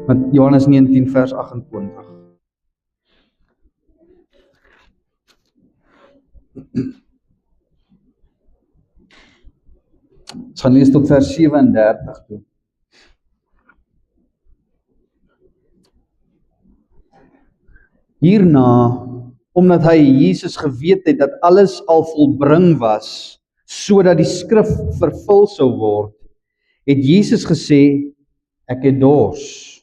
Met Johannes 19 vers 28. Ons gaan lees tot vers 37 toe. Hierna, omdat hy Jesus geweet het dat alles al volbring was, sodat die skrif vervul sou word, het Jesus gesê, ek het dors.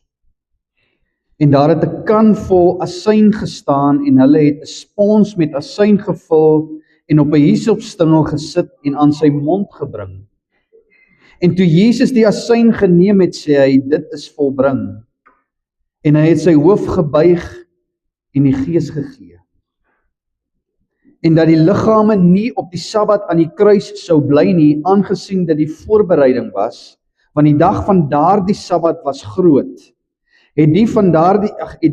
En daar het 'n kan vol asyn gestaan en hulle het 'n spons met asyn gevul en op 'n hisopstingel gesit en aan sy mond gebring. En toe Jesus die asyn geneem het, sê hy, dit is volbring. En hy het sy hoof gebuig en die gees gegee. En dat die liggame nie op die Sabbat aan die kruis sou bly nie, aangesien dat die voorbereiding was, want die dag van daardie Sabbat was groot, het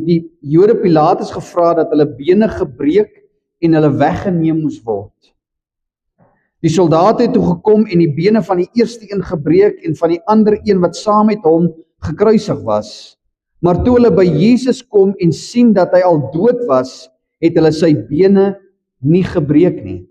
die Jode Pilatus gevra dat hulle bene gebreek en hulle weggeneem moes word. Die soldate het toe gekom en die bene van die eerste een gebreek en van die ander een wat saam met hom gekruisig was. Maar toe hulle by Jesus kom en sien dat hy al dood was, het hulle sy bene nie gebreek nie.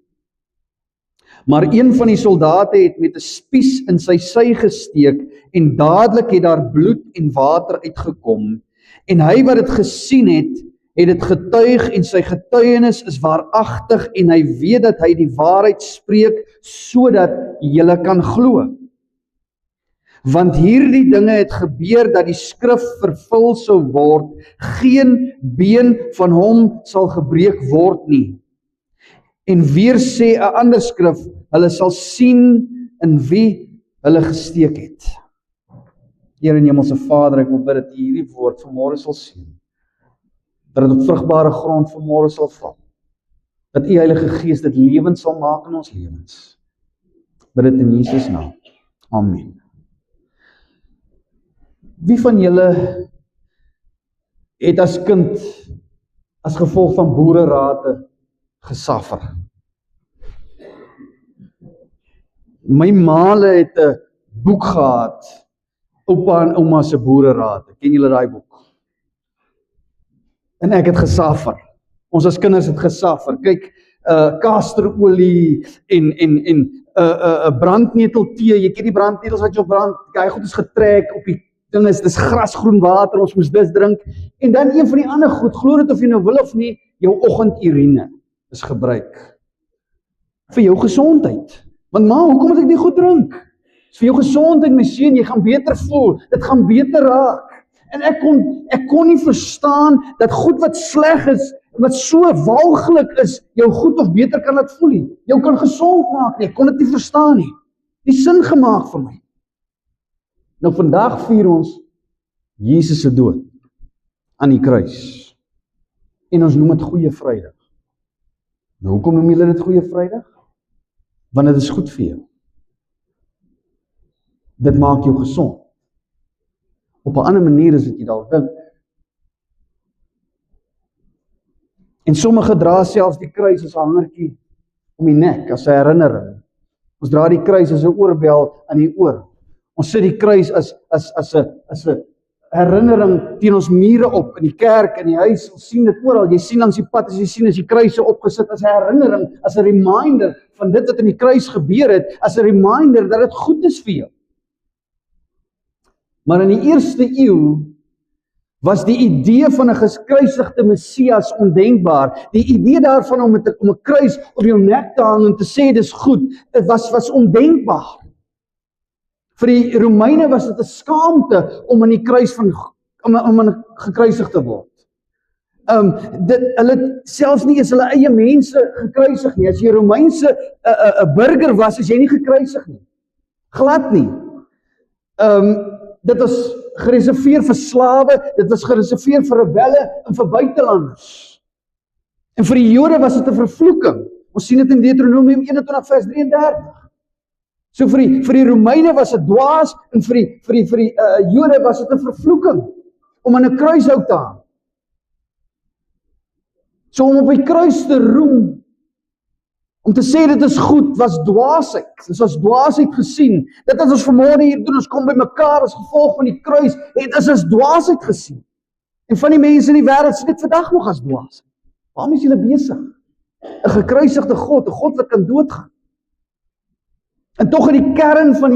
Maar een van die soldate het met 'n spies in sy sy gesteek en dadelik het daar bloed en water uitgekom. En hy wat dit gesien het dit getuig en sy getuienis is waaragtig en hy weet dat hy die waarheid spreek sodat julle kan glo. Want hierdie dinge het gebeur dat die skrif vervul sou word, geen been van hom sal gebreek word nie. En weer sê 'n ander skrif, hulle sal sien in wie hulle gesteek het. Here in Hemelse Vader, ek wil bid dat U hierdie woord vanmôre sal sien. Dat dit op vrugbare grond vanmôre sal val. Dat U Heilige Gees dit lewend sal maak in ons lewens. Bid dit in Jesus naam. Amen. Wie van julle het as kind as gevolg van boererate gesaffer? My maale het 'n boek gehad, oupa en ouma se boererate. Ken julle daai boek? En ek het gesaffer. Ons as kinders het gesaffer. Kyk, kasterolie en brandnetel tee. Jy ken die brandnetels wat jy op brand. Daai goed is getrek op die ding dis grasgroen water. Ons moes dis drink. En dan een van die ander goed, glo dit of jy nou wil of nie, jou oggendurine is gebruik vir jou gesondheid. Want ma, hoekom moet ek nie goed drink? Dis vir jou gesondheid, my seun, jy gaan beter voel, dit gaan beter raak. En ek kon nie verstaan dat goed wat sleg is, wat so walglik is, jou goed of beter kan laat voel nie. Jou kan gesond maak nie, ek kon dit nie verstaan nie. Die sin gemaak vir my. Nou vandag vier ons Jesus se dood aan die kruis. En ons noem dit Goeie Vrydag. Nou hoekom noem julle dit Goeie Vrydag? Want dit is goed vir jou. Dit maak jou gesond. Op 'n ander manier is dit jy dalk dink. En sommige dra selfs die kruis as 'n hangertjie om die nek, as 'n herinnering. Ons dra die kruis as 'n oorbel aan die oor. Ons sit die kruis as 'n herinnering teen ons mure op, in die kerk, in die huis, ons sien dit oral, jy sien langs die pad, as jy sien as die kruise opgesit as 'n herinnering, as 'n reminder van dit wat in die kruis gebeur het, as 'n reminder dat dit goed is vir jou. Maar in die eerste eeu was die idee van 'n gekruisigde Messias ondenkbaar. Die idee daarvan om 'n kruis op jou nek te hang en te sê dis goed, dit was ondenkbaar. Vir die Romeine was dit 'n skaamte om aan die kruis om gekruisig te word. Hulle selfs nie is hulle eie mense gekruisig nie. As jy 'n Romeinse 'n burger was, is jy nie gekruisig nie. Glad nie. Dit was gereserveer vir slawe, dit was gereserveer vir rebelle en vir buitelanders. En vir die Jode was dit 'n vervloeking. Ons sien dit in Deuteronomium 21 vers 33. So vir die Romeine was dit dwaas en vir die Jode was dit 'n vervloeking om aan 'n kruishout te hang. So om op die kruis te roem Om te sê dit is goed, was dwaasheid. Dit was dwaasheid gesien. Dit is ons vanmôre hier doen, ons kom by mekaar as gevolg van die kruis, het is as dwaasheid gesien. En van die mense in die wêreld sien dit vandag nog as dwaasheid. Waarom is julle besig? 'n gekruisigde God, 'n God wat kan doodgaan. En tog in die kern van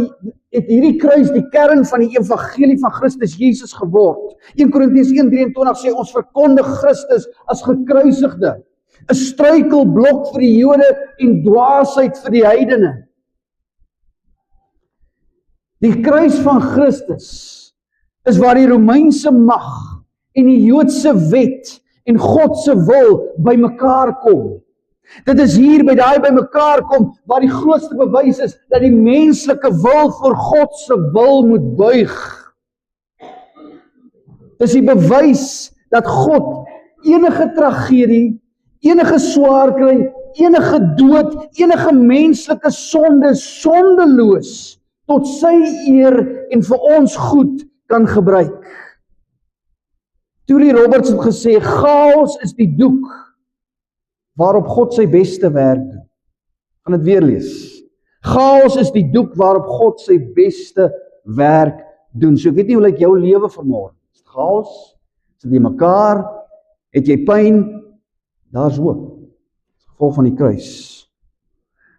het hierdie kruis die kern van die evangelie van Christus Jesus geword. 1 Korintiërs 1:23 sê ons verkondig Christus as gekruisigde, 'n struikelblok vir die Jode en dwaasheid vir die heidene. Die kruis van Christus is waar die Romeinse mag en die Joodse wet en God se wil by mekaar kom. Dit is hier by daai by mekaar kom waar die grootste bewys is dat die menslike wil vir God se wil moet buig. Dis die bewys dat God enige tragedie, enige swaar kry, enige dood, enige menslike sonde sondeloos tot sy eer en vir ons goed kan gebruik. Toorie Roberts het gesê, chaos is die doek waarop God sy beste werk doen. Ek gaan dit weer lees. Chaos is die doek waarop God sy beste werk doen. So ek weet nie hoe lyk jou lewe vanmôre. Is dit chaos? Sit jy mekaar? Het jy pyn? Daar's hoop. Gevolg van die kruis.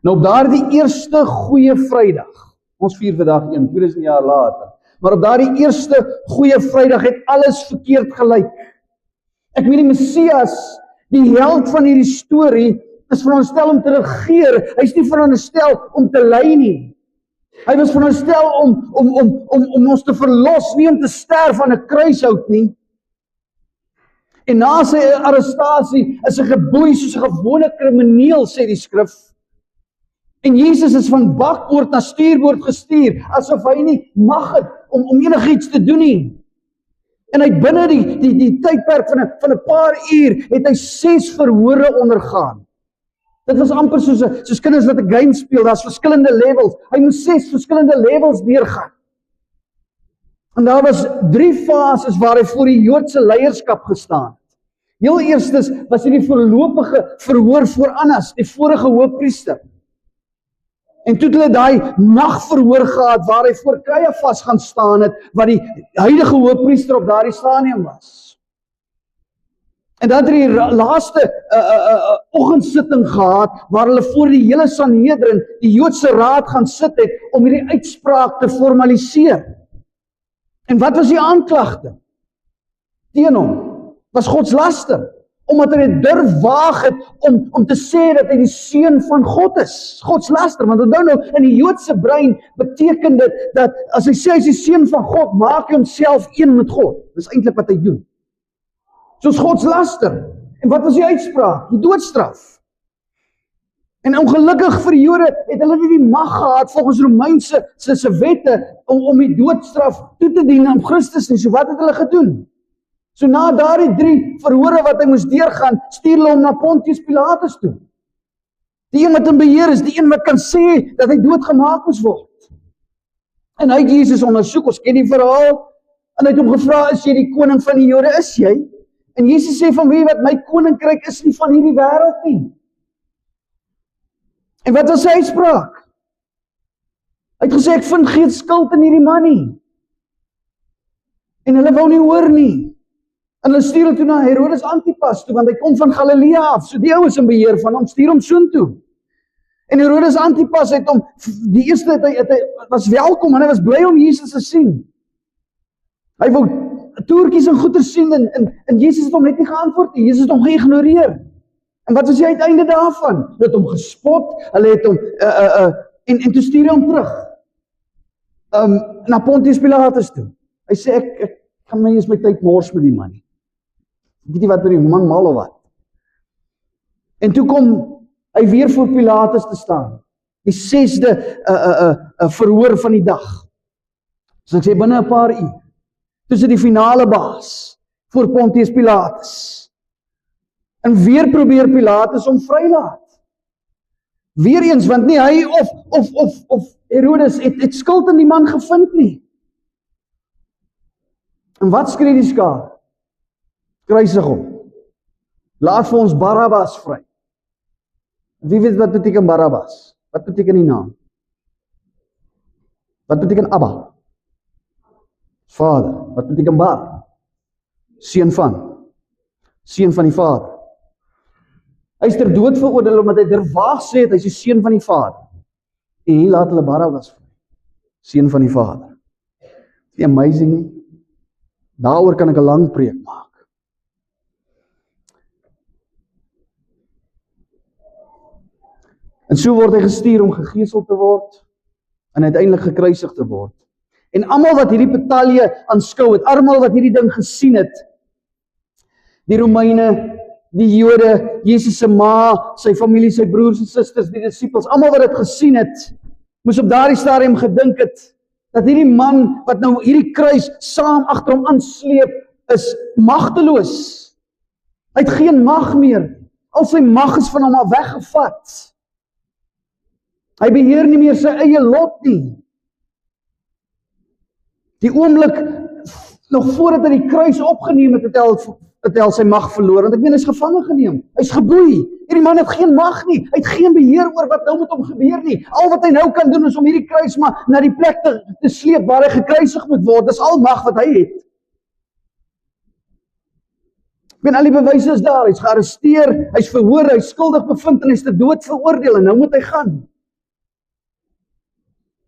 Nou op daardie eerste goeie Vrydag, ons vier vandag 2000 jaar later, maar op daardie eerste goeie Vrydag het alles verkeerd gelyk. Ek meen die Messias, die held van hierdie storie, is veronderstel om te regeer. Hy's nie veronderstel om te lei nie. Hy was veronderstel om ons te verlos, nie om te sterf aan 'n kruishout nie. En na sy arrestasie is hy geboei soos 'n gewone krimineel, sê die skrif. En Jesus is van bakboord na stuurboord gestuur, asof hy nie mag het om enigiets te doen nie. En hy binne die tydperk van 'n paar uur het hy 6 verhore ondergaan. Dit was amper soos kinders wat 'n game speel, daar's verskillende levels. Hy moes 6 verskillende levels deurgaan. En daar was 3 fases waar hy voor die Joodse leierskap gestaan het. Heel eerstes was hy die voorlopige verhoor voor Annas, die vorige hoofpriester. En toe het hulle daai nagverhoor gehad waar hy voor Kajafas gaan staan het, wat die huidige hoofpriester op daardie stadium was. En dan het hy die laaste oggendsitting gehad waar hulle voor die hele Sanhedrin, die Joodse raad gaan sit het om hierdie uitspraak te formaliseer. En wat was die aanklagte teen hom? Was godslaster. Omdat hy dit durf waag het om te sê dat hy die seun van God is. Godslaster, want onthou nou, in die Joodse brein beteken dit dat as hy sê hy is die seun van God, maak hy homself een met God. Dis eintlik wat hy doen. Soos godslaster. En wat was die uitspraak? Die doodstraf. En ongelukkig vir die Jode het hulle nie die mag gehad volgens Romeinse se wette om die doodstraf toe te dien aan Christus nie. So wat het hulle gedoen? So na daardie 3 verhore wat hy moes deurgaan, stuur hulle hom na Pontius Pilatus toe. Die een wat in beheer is, die een wat kan sê dat hy doodgemaak moes word. En hy het Jesus ondersoek, ons ken die verhaal, en hy het hom gevra, is jy die koning van die Jode, is jy? En Jesus sê van wie wat my koninkryk is nie van hierdie wêreld nie. En wat was sy uitspraak? Hy het gesê, ek vind geen skuld in hierdie man nie. En hulle wou nie hoor nie. En hulle stuur hom toe na Herodes Antipas toe, want hy kom van Galilea af, so die ou is in beheer van hom, stuur hom soontoe. En Herodes Antipas het hom, die eerste het hy was welkom, en hy was bly om Jesus te sien. Hy wou toertjies en goeder sien, en Jesus het hom net nie geantwoord nie, Jesus het hom geïgnoreer. En wat was die uiteinde daarvan? Hulle het hom gespot, hulle het hom, en toe stuur hy hom terug, na Pontius Pilatus toe. Hy sê, ek gaan my eens my tyd mors met die man nie. Weet jy wat met die man mal of wat? En toe kom hy weer voor Pilatus te staan. Die 6de verhoor van die dag. So ek sê binne 'n paar uur. Toe sit die finale baas voor Pontius Pilatus. En weer probeer Pilatus hom vrylaat. Weereens, want nie hy of Herodes het skuld in die man gevind nie. En wat skree die skaar? Kruisig hom. Laat vir ons Barabbas vry. Wie weet wat beteken Barabbas? Wat beteken die naam? Wat beteken Abba? Vader. Wat beteken Bar? Seun van. Seun van die Vader. Hy is ter dood veroordeel omdat hy derwaag sê het, hy is die seun van die Vader. En hier laat hulle Barabbas vry. Seun van die Vader. Is nie amazing nie? Daaroor kan ek 'n lang preek maak. En so word hy gestuur om gegeesel te word en uiteindelik gekruisig te word. En almal wat hierdie batalje aanskou het, almal wat hierdie ding gesien het, die Romeine, die Jode, Jesus se ma, sy familie, sy broers en susters, die disippels, almal wat dit gesien het, moes op daardie stadium gedink het, dat hierdie man wat nou hierdie kruis saam agter hom aansleep, is magteloos. Hy het geen mag meer. Al sy mag is van hom af weggevat. Hy beheer nie meer sy eie lot nie. Die oomblik, nog voordat hy die kruis opgeneem het, het hy sy mag verloor, want ek meen, hy is gevangen geneem, hy is geboei, hierdie man het geen mag nie, hy het geen beheer oor wat nou met hom gebeur nie, al wat hy nou kan doen is om hierdie kruis maar na die plek te sleep waar hy gekruisig moet word, dis al mag wat hy het. Ek meen, al die bewyse is daar, hy is gearresteer, hy is verhoor, hy is skuldig bevind en hy is te dood veroordeel en nou moet hy gaan.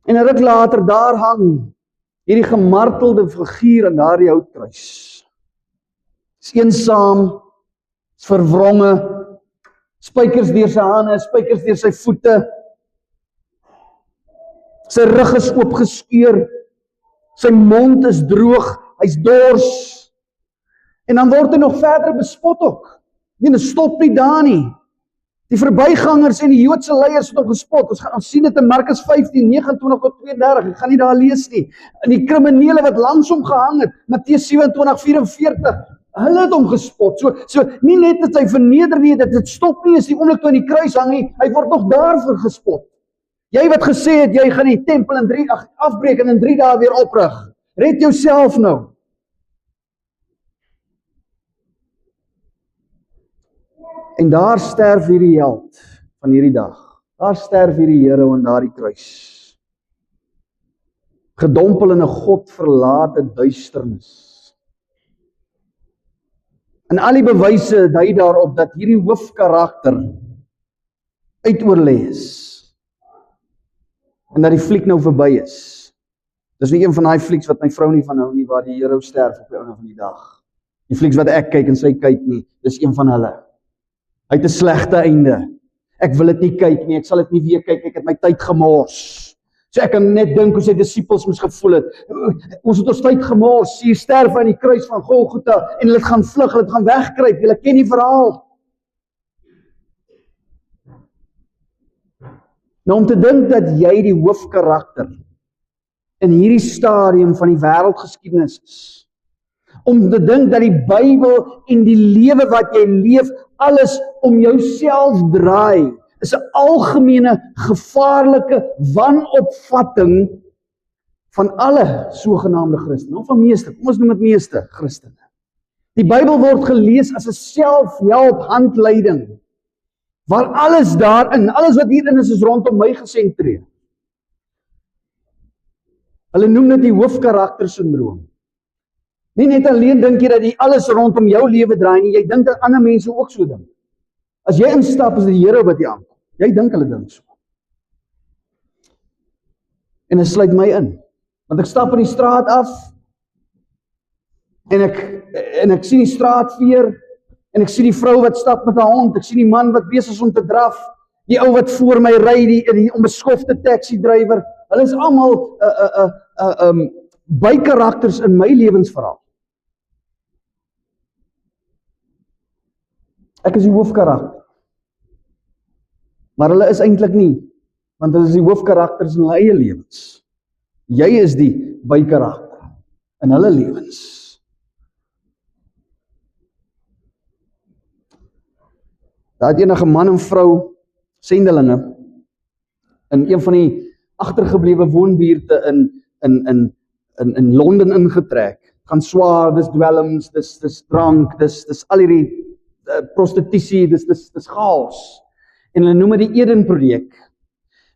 En 'n ruk later daar hang hierdie gemartelde figuur aan daardie houtkruis. Is eensaam, is verwronge, spykers deur sy hande, spykers deur sy voete. Sy rug is oopgeskeur, sy mond is droog, hy's dors. En dan word hy nog verder bespot ook. Dit stop nie daar nie. Die verbygangers en die Joodse leiers het hom gespot. Ons sien dit in Markus 15, 29 tot 32. Ek gaan nie daar lees nie. En die kriminele wat langs hom gehang het, Matteus 27, 44, hulle het hom gespot. So nie net dat hy verneder nie, dat dit stop nie, is die oomblik toe aan die kruis hang nie, hy word nog daarvoor gespot. Jy wat gesê het, jy gaan die tempel afbreek en in 3 dae weer oprig. Red jouself nou. En daar sterf hierdie held van hierdie dag. Daar sterf hierdie Here aan daardie kruis. Gedompel in 'n godverlate duisternis. En al die bewyse dui daarop dat hierdie hoofkarakter uitoorlê is. En dat die fliek nou verby is. Dis nie een van daai flieks wat my vrou nie van hou nie, waar die hero sterf op die einde van die dag. Die flieks wat ek kyk en sy kyk nie, dis een van hulle. Hy het 'n slegte einde. Ek wil dit nie kyk nie, ek sal dit nie weer kyk, ek het my tyd gemors. So ek kan net dink hoe sy disippels moes gevoel het. Ons het ons tyd gemors, hier sterf aan die kruis van Golgotha, en hulle het gaan vlug, hulle het gaan wegkruip, julle ken die verhaal. Nou om te dink dat jy die hoofkarakter in hierdie stadium van die wêreldgeskiedenis is, om te dink dat die Bybel en die lewe wat jy leef, alles om jouself draai, is 'n algemene, gevaarlike wanopvatting van alle sogenaamde Christene, of van meeste, kom ons noem dit meeste Christene. Die Bybel word gelees as 'n selfhelp handleiding, waar alles daarin, alles wat hierin is rondom my gesentreer. Hulle noem dit die hoofkarakter-sindroom. Nie net alleen dink jy dat jy alles rondom jou lewe draai nie, jy dink dat ander mense ook so dink. As jy instap, is die Here wat jy aankom. Jy dink hulle dink so. En dit sluit my in. Want ek stap in die straat af, en ek sien die straatveer, en ek sien die vrou wat stap met 'n hond, ek sien die man wat besig is om te draf, die ou wat voor my ry, die onbeskofte taxi-drywer, hulle is almal bykarakters in my lewensverhaal. Ek is die hoofkarakter. Maar hulle is eintlik nie, want hulle is die hoofkarakters in hulle eie lewens. Jy is die bykarakter in hulle lewens. Daar het enige man en vrou, sendelinge, in een van die agtergeblewe woonbuurte in Londen ingetrek. Gaan swaar, dis dwelms, dis drank, dis al hierdie prostitusie, dis chaos. En hulle noem dit die Eden-projek.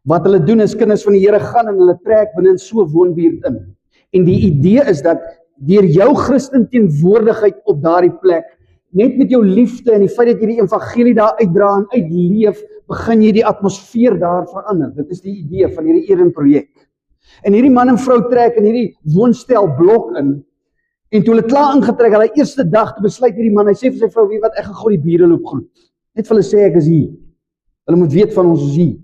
Wat hulle doen is kinders van die Here gaan en hulle trek binne in so 'n woonbuurt in. En die idee is dat deur jou Christen teenwoordigheid op daardie plek, net met jou liefde en die feit dat jy die evangelie daar uitdra en uitleef, begin jy die atmosfeer daar verander. Dit is die idee van hierdie Eden-projek. En hierdie man en vrou trek in hierdie woonstel blok in. En toe hulle klaar ingetrek, hulle eerste dag, toe besluit hierdie man, hy sê vir sy vrou, weet wat, ek gaan gou die bure loop groet. Net vir hulle sê ek is hier. Hulle moet weet van ons is hier.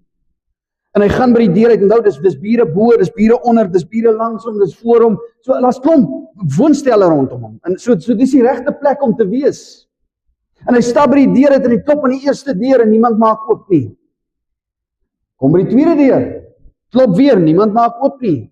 En hy gaan by die deur uit, en onthou, dis bure bo, dis bure onder, dis bure langsom, dis voor hom. So, daar's klomp woonstelle rondom hom. En so dis die regte plek om te wees. En hy stap by die deur uit en hy klop aan die eerste deur en niemand maak oop nie. Kom by die tweede deur, klop weer, niemand maak oop nie.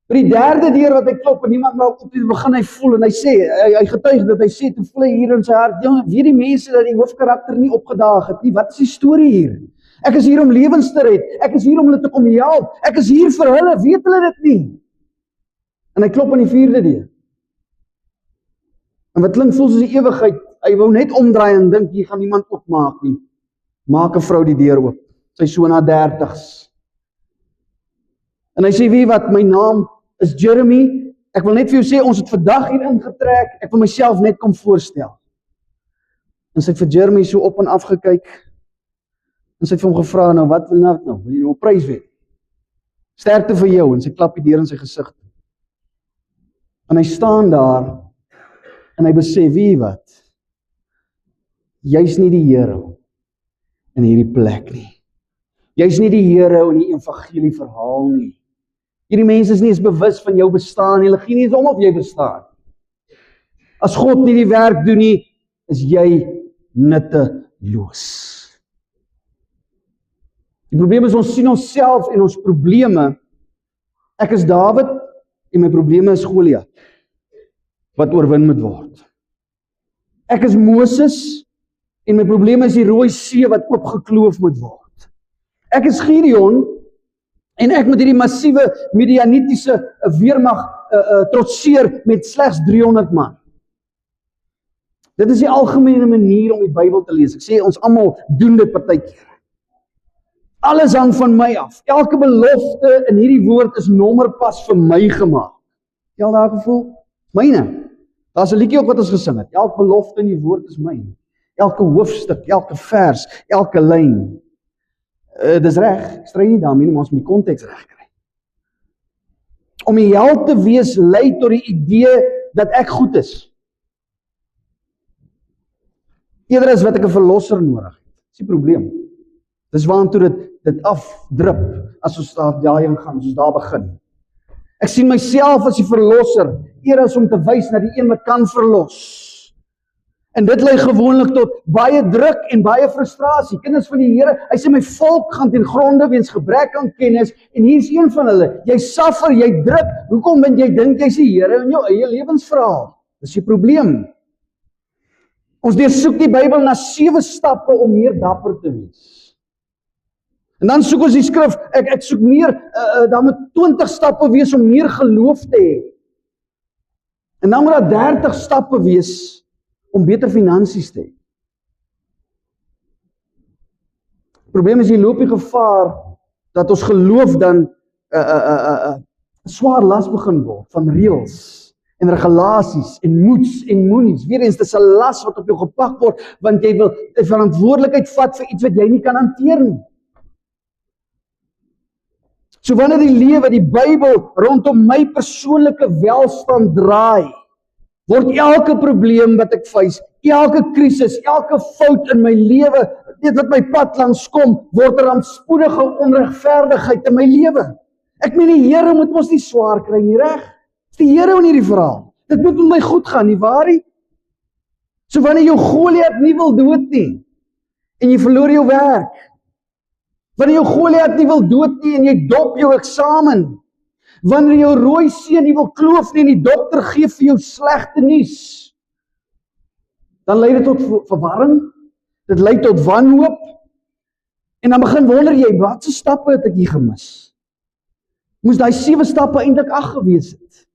By die derde deur wat hy klop en niemand maak oop nie, begin hy voel en hy sê, hy getuig dat hy sê, toe voel hy hier in sy hart, ja, weet die mense dat die hoofkarakter nie opgedaag het nie, wat is die storie hier? Ek is hier om lewens te red, ek is hier om hulle te kom help, ek is hier vir hulle, weet hulle dit nie? En hy klop aan die vierde deur. En wat klink voel soos die ewigheid, hy wou net omdraai en dink, hier gaan niemand opmaak nie. Maak 'n vrou die deur oop, sy so na 30's. En hy sê, wie wat, my naam is Jeremy, ek wil net vir jou sê, ons het vandag hier ingetrek, ek wil myself net kom voorstel. En sy het vir Jeremy so op en af gekyk, en sy het vir hom gevra, nou wat wil nou, wil jy nou 'n prys wen? Sterkte vir jou, en sy klap die deur in sy gesig. En hy staan daar, en hy besef, wie wat, jy's nie die Here in hierdie plek nie. Jy's nie die Here in die evangelie verhaal nie. Hierdie mense is nie eens bewus van jou bestaan nie, hulle gee nie eens om of jy bestaan. As God nie die werk doen nie, is jy nutteloos. Die probleem is, ons sien onsself en ons probleme. Ek is Dawid en my probleme is Goliat, wat oorwin moet word. Ek is Moses en my probleme is die Rooi See wat oopgekloof moet word. Ek is Gideon en ek moet hierdie massiewe Midianitiese weermag trotseer met slegs 300 man. Dit is die algemene manier om die Bybel te lees. Ek sê ons almal doen dit partykeer. Alles hang van my af. Elke belofte in hierdie woord is nommerpas vir my gemaak. Jy al daai gevoel? Myne. Daar's 'n liedjie ook wat ons gesing het. Elke belofte in die woord is myne. Elke hoofstuk, elke vers, elke lyn. Dis reg, ek stry nie daarmee nie, maar ons moet die konteks reg kry. Om die held te wees lei tot die idee dat ek goed is. Eerder as wat ek 'n verlosser nodig het. Dis die probleem. Dis waantoe dit afdrup as ons daarheen gaan, as ons daar begin. Ek sien myself as die verlosser, eerder as om te wys na die een wat kan verlos. En dit lei gewoonlik tot baie druk en baie frustrasie. Kinders van die Here, hy sê my volk gaan ten gronde weens gebrek aan kennis, en hier's een van hulle, jy suffer, jy druk, hoekom want jy dink jy's die Here in jou eie lewensverhaal? Dis die probleem. Ons deursoek die Bybel na 7 stappe om meer dapper te wees. En dan soek ons die skrif, ek soek meer, daar moet 20 stappe wees om meer geloof te hê. En dan moet daar 30 stappe wees om beter finansies te hê. Die probleem is, jy loop die gevaar dat ons geloof dan 'n swaar las begin word van reëls en regulasies en moets en moenies. Weer eens, dis 'n las wat op jou gepak word, want jy wil 'n verantwoordelikheid vat vir iets wat jy nie kan hanteer nie. So wanneer die lewe, die Bybel rondom my persoonlike welstand draai, word elke probleem wat ek face, elke krisis, elke fout in my lewe, dit wat my pad langs kom, word 'n rampspoedige onregverdigheid in my lewe. Ek meen die Here moet ons nie swaar kry nie, reg? Dis die Here in hierdie verhaal. Dit moet met my goed gaan, nie waar nie? So wanneer jou Goliat nie wil dood nie, en jy verloor jou werk, wanneer jou Goliat nie wil dood nie en jy dop jou eksamen, wanneer jou Rooi See nie wil kloof nie en die dokter gee vir jou slegte nuus, dan lei dit tot verwarring, dit lei tot wanhoop, en dan begin wonder jy, wat se stappe het ek hier gemis? Moes daai 7 stappe eintlik 8 gewees het?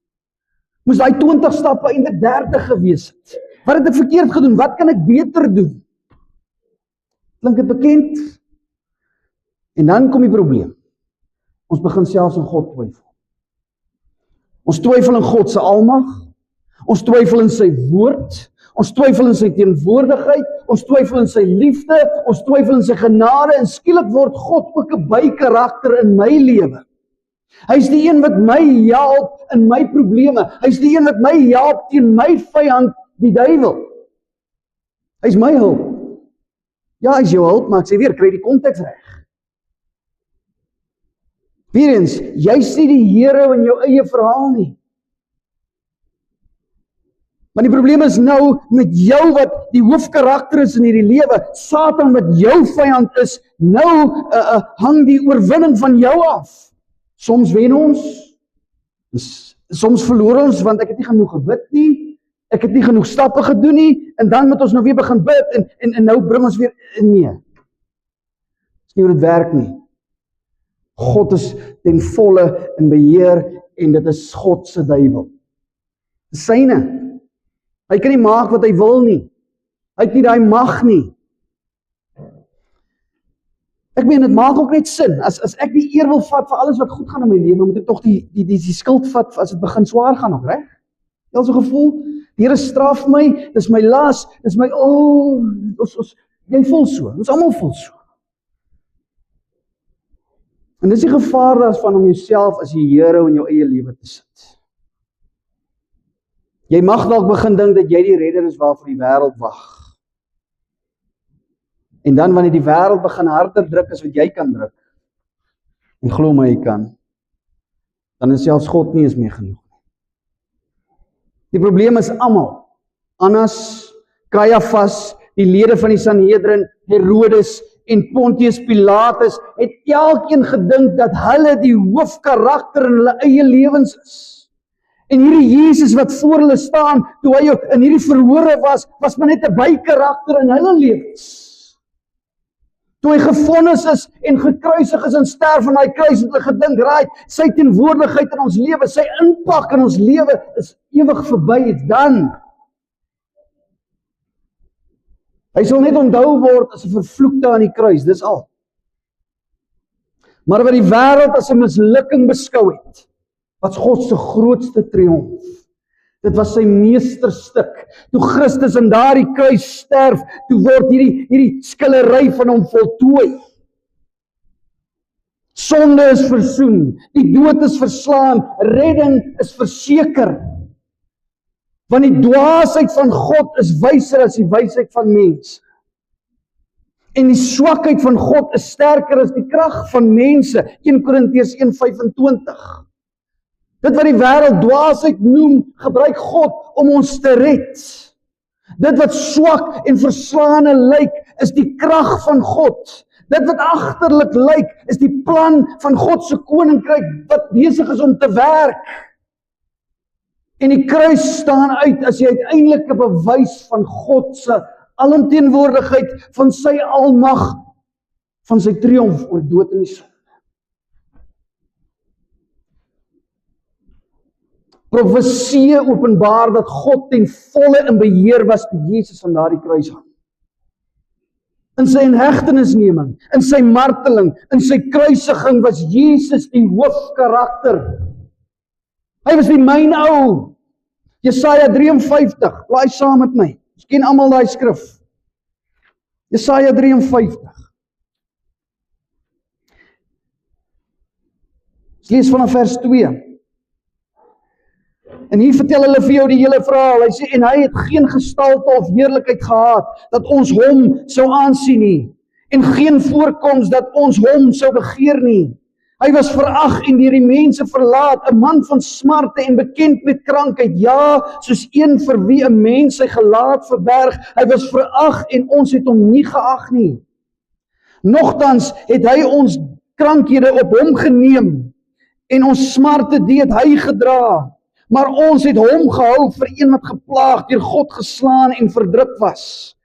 Moes daai 20 stappe eintlik 30 gewees het? Wat het ek verkeerd gedoen? Wat kan ek beter doen? Klink dit bekend? En dan kom die probleem. Ons begin selfs in God twyfel. Ons twyfel in God se almag, ons twyfel in sy woord, ons twyfel in sy teenwoordigheid, ons twyfel in sy liefde, ons twyfel in sy genade, en skielik word God ook 'n bykarakter in my lewe. Hy's die een wat my help in my probleme, hy's die een wat my help teen my vyand, die duiwel. Hy's my hulp. Ja, hy's jou hulp, maar ek sê weer, kry die konteks reg. Weer eens, jy's nie die hero in jou eie verhaal nie. Maar die probleem is nou, met jou wat die hoofkarakter is in hierdie lewe, Satan wat jou vyand is, nou hang die oorwinning van jou af. Soms wen ons, soms verloor ons, want ek het nie genoeg gebid nie, ek het nie genoeg stappe gedoen nie, en dan moet ons nou weer begin bid, en nou bring ons weer, nee. Dis nie hoe dit werk nie. God is ten volle in beheer, en dit is God se duiwel. Dis syne. Hy kan nie maak wat hy wil nie. Hy het nie daai mag nie. Ek meen, dit maak ook net sin. As ek die eer wil vat vir alles wat goed gaan in my lewe, moet ek tog die skuld vat as dit begin swaar gaan nog, reg? Jy al so gevoel, die Here straf my, dis my las, dis my, jy voel so, ons almal voel so. En dis die gevaar daarvan om jouself as die hero in jou eie lewe te sit. Jy mag dalk begin dink dat jy die redder is waarvoor die wêreld wag. En dan wanneer die wêreld begin harder druk as wat jy kan druk, en glo my, jy kan, dan is selfs God nie eens meer genoeg. Die probleem is almal. Annas, Kajafas, die lede van die Sanhedrin, Herodes en Pontius Pilatus, het elkeen gedink dat hulle die hoofkarakter in hulle eie lewens is. En hierdie Jesus wat voor hulle staan, toe hy in hierdie verhore was maar net 'n bykarakter in hulle lewens. Toe hy gefonnis is en gekruisig is en sterf aan daai kruis, het hulle gedink, right, sy teenwoordigheid in ons lewe, sy impak in ons lewe is ewig verby, it's done. Hy sal net onthou word as 'n vervloekte aan die kruis, dis al. Maar wat die wêreld as 'n mislukking beskou het, was God se grootste triomf. Dit was sy meesterstuk. Toe Christus in daardie kruis sterf, toe word hierdie skillery van hom voltooi. Sonde is versoen, die dood is verslaan, redding is verseker. Want die dwaasheid van God is wyser as die wysheid van mens. En die swakheid van God is sterker as die krag van mense. 1 Korintiërs 1:25. Dit wat die wêreld dwaasheid noem, gebruik God om ons te red. Dit wat swak en verslaane lyk, is die krag van God. Dit wat agterlik lyk, is die plan van God se koninkryk wat besig is om te werk. En die kruis staan uit as die uiteindelike bewys van God se alomteenwoordigheid, van sy almag, van sy triomf oor dood en die sonde. Profeseë openbaar dat God ten volle in beheer was toe Jesus aan daardie kruis hang. In sy inhegtenisneming, in sy marteling, in sy kruisiging was Jesus die hoofkarakter. Hy was die myn ou. Jesaja 53, blaai saam met my. Ons ken almal daai skrif. Jesaja 53. Ons lees vanaf vers 2. En hier vertel hulle vir jou die hele verhaal. Hy sê, en hy het geen gestalte of heerlikheid gehad, dat ons hom sou aansien nie, en geen voorkoms dat ons hom sou begeer nie. Hy was verag en deur die mense verlaat, 'n man van smarte en bekend met krankheid, ja, soos een vir wie 'n mens sy gelaat verberg. Hy was verag en ons het hom nie geag nie. Nogtans het hy ons krankhede op hom geneem, en ons smarte het hy gedra. Maar ons het hom gehou vir een wat geplaag, deur God geslaan en verdruk was.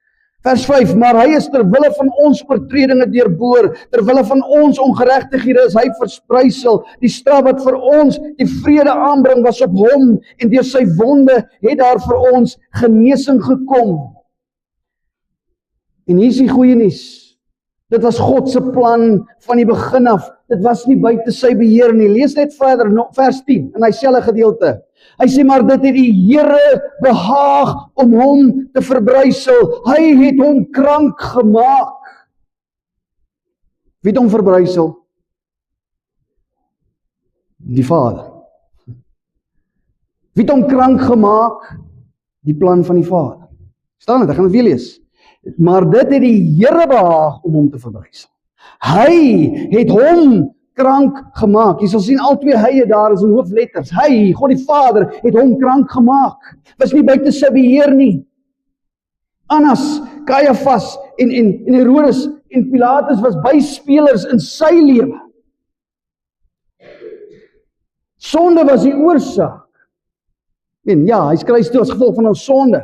Vers 5, maar hy is ter wille van ons oortredinge deurboor, ter wille van ons ongeregtighede is hy verspreisel. Die straf wat vir ons die vrede aanbring was op hom, en deur sy wonde het daar vir ons genesing gekom. En hier is die goeie nuus. Dit was God se plan van die begin af. Dit was nie buite sy beheer nie. Lees net verder, vers 10, in hy selfe gedeelte. Hy sê, maar dit het die Here behaag om hom te verbrysel. Hy het hom krank gemaak. Wie het hom verbrysel? Die Vader. Wie het hom krank gemaak? Die plan van die Vader. Staan dit, ek gaan dit weer lees. Maar dit het die Here behaag om hom te verbrysel. Hy het hom krank gemaak. Jy sal sien al twee hye daar is in hoofletters. Hy, God die Vader, het hom krank gemaak. Was nie buite sy beheer nie. Annas, Caiaphas en Herodes en Pilatus was byspelers in sy lewe. Sonde was die oorsaak. Ja, hy is kruis toe as gevolg van ons sonde.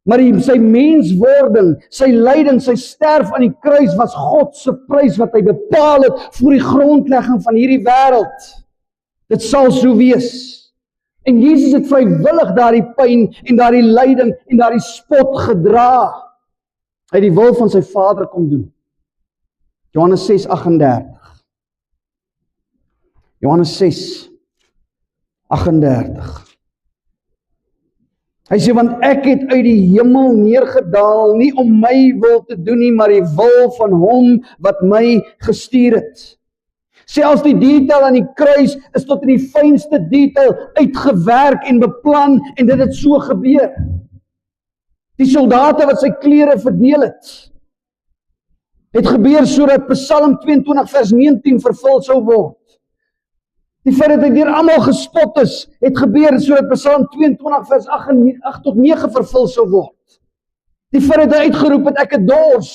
Maar sy menswording, sy lyding, sy sterf aan die kruis was God se prys wat hy bepaal het vir die grondlegging van hierdie wêreld. Dit sal so wees. En Jesus het vrywillig daardie pyn en daardie lyding en daardie spot gedra. Hy het die wil van sy Vader kom doen. Johannes 6:38. Johannes 6:38. Hy sê, want ek het uit die hemel neergedaal, nie om my wil te doen nie, maar die wil van hom wat my gestuur het. Selfs die detail aan die kruis is tot in die fynste detail uitgewerk en beplan, en dit het so gebeur. Die soldate wat sy klere verdeel het gebeur sodat Psalm 22 vers 19 vervul sou word. Die feit dat hy deur almal gespot is, het gebeur sodat Psalm 22 vers 8 tot 9 vervul sou word. Die feit dat hy uitgeroep het, ek het dors.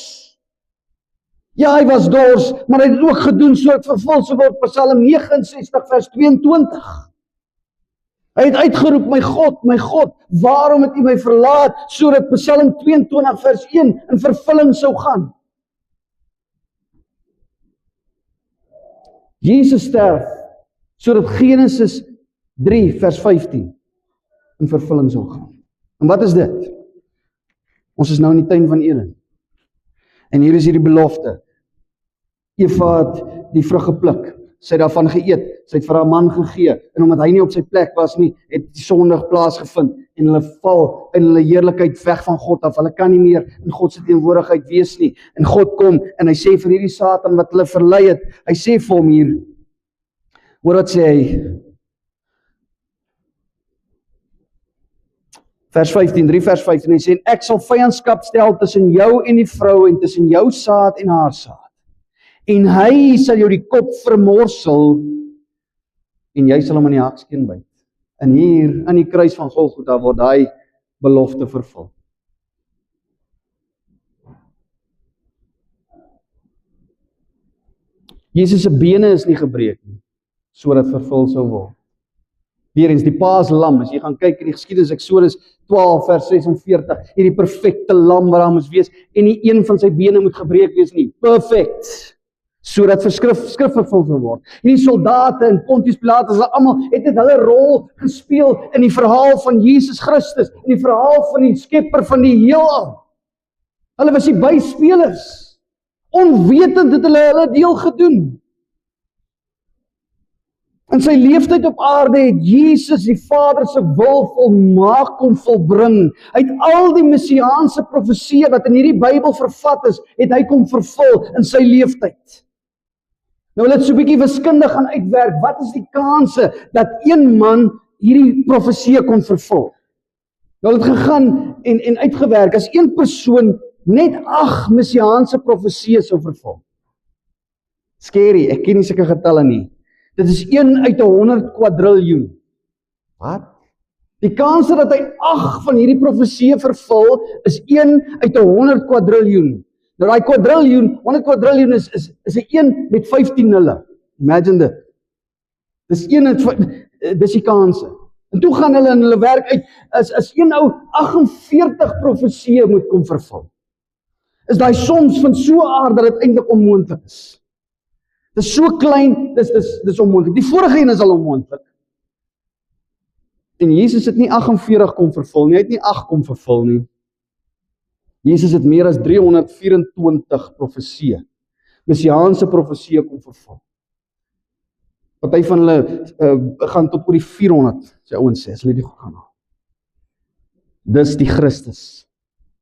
Ja, hy was dors, maar hy het ook gedoen sodat vervul sou word Psalm 69 vers 22. Hy het uitgeroep, my God, waarom het U my verlaat, sodat Psalm 22 vers 1 in vervulling sou gaan. Jesus sterf, sodat Genesis 3 vers 15 in vervulling sal gaan. En wat is dit? Ons is nou in die tuin van Eden. En hier is hierdie belofte. Eva het die vrug gepluk. Sy het daarvan geëet. Sy het vir haar man gegee. En omdat hy nie op sy plek was nie, het die sondig plaasgevind. En hulle val in hulle heerlikheid weg van God af. Hulle kan nie meer in God se teenwoordigheid wees nie. En God kom en hy sê vir hierdie Satan wat hulle verlei het, hy sê vir hom hier, hoor wat sê hy? Vers 15, 3 vers 15, hy sê, en ek sal vyandskap stel tussen jou en die vrou, en tussen jou saad en haar saad. En hy sal jou die kop vermorsel, en jy sal hom in die hakskeen byt. En hier, aan die kruis van Golgotha, word hy belofte vervul. Jesus se bene is nie gebreek nie, sodat vervul sou word. Weereens die paaslam, as jy gaan kyk in die geskiedenis, Eksodus 12 vers 46, hierdie perfekte lam wat daar moes wees, en nie een van sy bene moet gebreek wees nie, perfect, sodat skrif vervul sou word. Hierdie soldate en Pontius Pilatus, hulle almal het hulle rol gespeel in die verhaal van Jesus Christus, in die verhaal van die skepper van die heelal. Hulle was die byspelers, onwetend het hulle deel gedoen. In sy leeftyd op aarde het Jesus die Vader se wil volmaak kom volbring. Hy het al die messiaanse profesieë wat in hierdie Bybel vervat is, het hy kom vervul in sy leeftyd. Nou wil dit so 'n bietjie wiskundig gaan uitwerk, wat is die kanse dat een man hierdie profesieë kon vervul? Nou het gegaan en uitgewerk, as een persoon net 8 messiaanse profesieë sou vervul. Scary, ek ken nie sulke getalle nie. Dit is 1 uit 100 kwadriljoen. Wat? Die kans dat hy 8 van hierdie profesieë vervul, is 1 uit 100 kwadriljoen. Nou daai kwadriljoen, 100 kwadriljoen is 'n 1 met 15 nulle. Imagine dit. Dis 1 uit, dis die kanse. En toe gaan hulle in hulle werk uit, as een ou 48 profesieë moet kom vervul. Is daai soms van so 'n aard dat dit eintlik onmoontlik is. Dit is so klein, dis onmoontlik. Die vorige een is al onmoontlik. En Jesus het nie 48 kom vervul nie, hy het nie 8 kom vervul nie. Jesus het meer as 324 profesieë messiaanse profeseë kom vervul. Party van hulle gaan tot oor die 400, sy ouens sê, as hulle die goed gaan haal. Dis die Christus